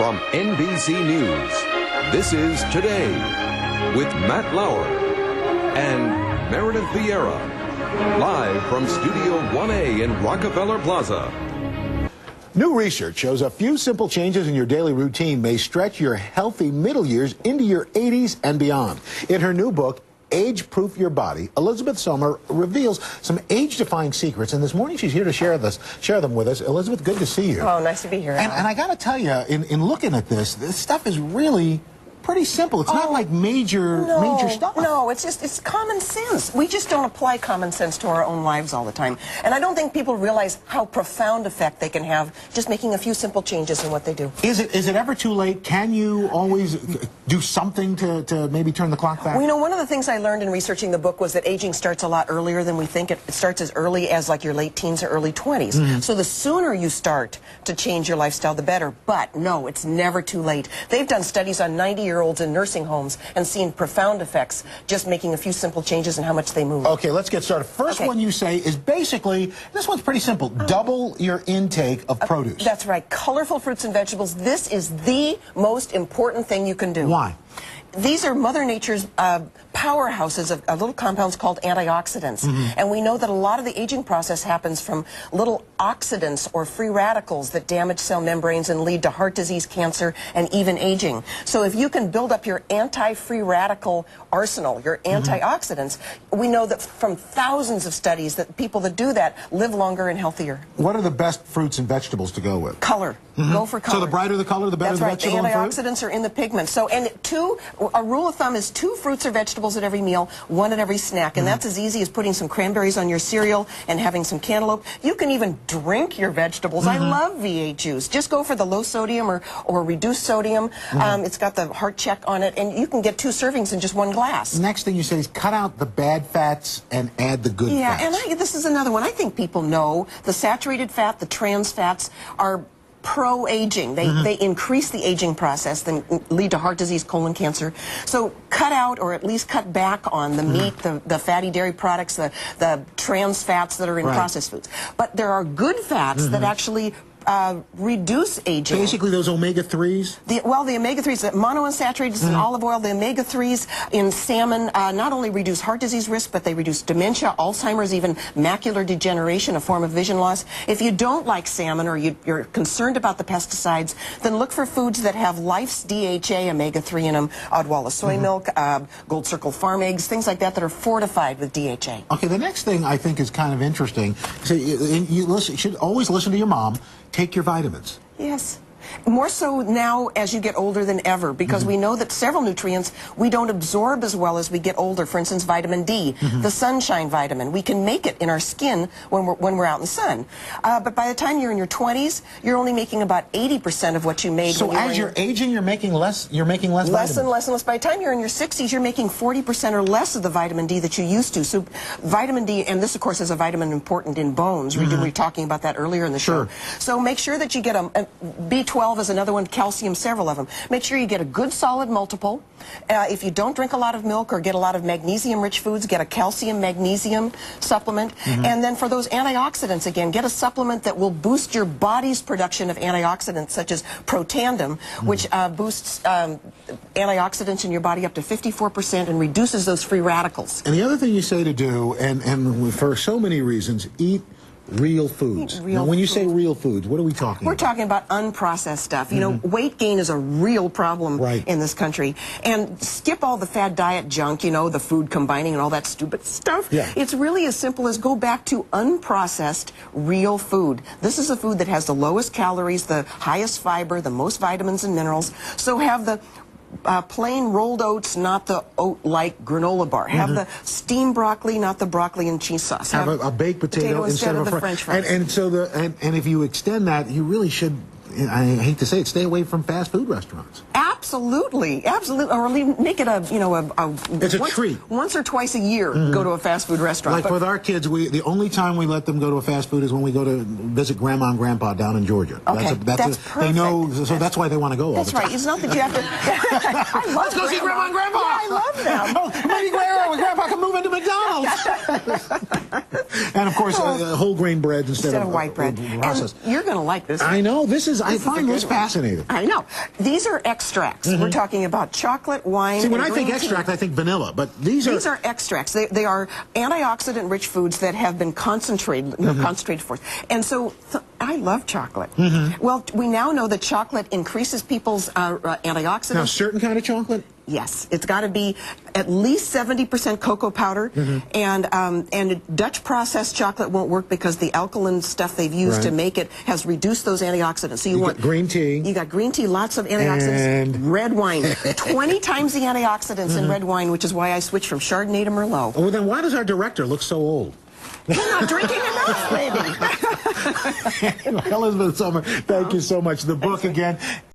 From NBC News, this is Today with Matt Lauer and Meredith Vieira, live from Studio 1A in Rockefeller Plaza. New research shows a few simple changes in your daily routine may stretch your healthy middle years into your 80s and beyond. In her new book, Age Proof Your Body, Elizabeth Sommer reveals some age-defying secrets, and this morning she's here to share them with us. Elizabeth, good to see you. Oh, nice to be here. And I got to tell you, in looking at this stuff is really pretty simple. It's not like major stuff. No, it's common sense. We just don't apply common sense to our own lives all the time. And I don't think people realize how profound effect they can have just making a few simple changes in what they do. Is it ever too late? Can you always do something to maybe turn the clock back? Well, you know, one of the things I learned in researching the book was that aging starts a lot earlier than we think. It starts as early as like your late teens or early 20s. Mm-hmm. So the sooner you start to change your lifestyle, the better. But no, it's never too late. They've done studies on 90-year-olds in nursing homes and seen profound effects just making a few simple changes in how much they move. Okay, let's get started. First one you say is basically, this one's pretty simple, double your intake of produce. That's right. Colorful fruits and vegetables. This is the most important thing you can do. Why? These are Mother Nature's powerhouses of little compounds called antioxidants. Mm-hmm. And we know that a lot of the aging process happens from little oxidants or free radicals that damage cell membranes and lead to heart disease, cancer, and even aging. So if you can build up your anti-free radical arsenal, your antioxidants, we know that from thousands of studies that people that do that live longer and healthier. What are the best fruits and vegetables to go with? Color. Mm-hmm. Go for color. So the brighter the color, the better the vegetable and fruit? That's right. The antioxidants are in the pigments. So, and a rule of thumb is 2 fruits or vegetables at every meal, 1 at every snack. And that's as easy as putting some cranberries on your cereal and having some cantaloupe. You can even drink your vegetables. I love V8 juice. Just go for the low sodium or reduced sodium. It's got the heart check on it, and you can get 2 servings in just 1 glass. Next thing you say is cut out the bad fats and add the good fats. Yeah, and this is another one. I think people know the saturated fat, the trans fats are pro-aging. They increase the aging process, then lead to heart disease, colon cancer. So cut out or at least cut back on the meat, the fatty dairy products, the trans fats that are in processed foods. But there are good fats that actually reduce aging. Basically those omega-3s? The omega-3s, the monounsaturated in olive oil, the omega-3s in salmon not only reduce heart disease risk, but they reduce dementia, Alzheimer's, even macular degeneration, a form of vision loss. If you don't like salmon or you're concerned about the pesticides, then look for foods that have Life's DHA omega-3 in them, Odwalla soy milk, Gold Circle farm eggs, things like that are fortified with DHA. Okay, the next thing I think is kind of interesting. So you should always listen to your mom. Take your vitamins. Yes. More so now as you get older than ever, because we know that several nutrients we don't absorb as well as we get older. For instance, vitamin D, the sunshine vitamin. We can make it in our skin when we're out in the sun. But by the time you're in your 20s, you're only making about 80% of what you made. So as you're aging, you're making less. You're making less. Less and less and less. By the time you're in your 60s, you're making 40% or less of the vitamin D that you used to. So vitamin D, and this of course is a vitamin important in bones. We were talking about that earlier in the show. So make sure that you get a B12 is another one, calcium, several of them. Make sure you get a good solid multiple. If you don't drink a lot of milk or get a lot of magnesium-rich foods, get a calcium-magnesium supplement. And then for those antioxidants, again, get a supplement that will boost your body's production of antioxidants, such as Protandim, which boosts antioxidants in your body up to 54% and reduces those free radicals. And the other thing you say to do, and for so many reasons, eat real foods. Now, when you say real foods, what are we talking about? We're talking about unprocessed stuff. You know, weight gain is a real problem in this country. And skip all the fad diet junk, you know, the food combining and all that stupid stuff. It's really as simple as go back to unprocessed real food. This is a food that has the lowest calories, the highest fiber, the most vitamins and minerals. So have the plain rolled oats, not the oat-like granola bar. Have the steamed broccoli, not the broccoli and cheese sauce. Have a baked potato instead of the French fries. And so if you extend that, you really should, I hate to say it, stay away from fast food restaurants. Absolutely. Absolutely, absolutely. Or make it It's a treat. Once or twice a year, go to a fast food restaurant. Like with our kids, the only time we let them go to a fast food is when we go to visit Grandma and Grandpa down in Georgia. Okay, that's perfect. They know, so that's why they want to go all the time. That's right. It's not that you have to. I love Let's go see Grandma and Grandpa. Yeah, I love them. Oh, maybe Grandpa can move into McDonald's. And of course, whole grain breads instead of white bread. And you're going to like this. I know. I find this fascinating. I know. These are extracts. We're talking about chocolate, wine. See, when and I think green extract, tea. I think vanilla, but these are extracts. They are antioxidant-rich foods that have been concentrated, concentrated for. And so I love chocolate. Well, we now know that chocolate increases people's antioxidants. Now, certain kind of chocolate? Yes, it's got to be at least 70% cocoa powder, and Dutch processed chocolate won't work because the alkaline stuff they've used to make it has reduced those antioxidants. So you want green tea. You got green tea, lots of antioxidants. And red wine, 20 times the antioxidants in red wine, which is why I switched from Chardonnay to Merlot. Oh, well, then why does our director look so old? You're not drinking enough, baby. Elizabeth Sommer, thank you so much. The book again.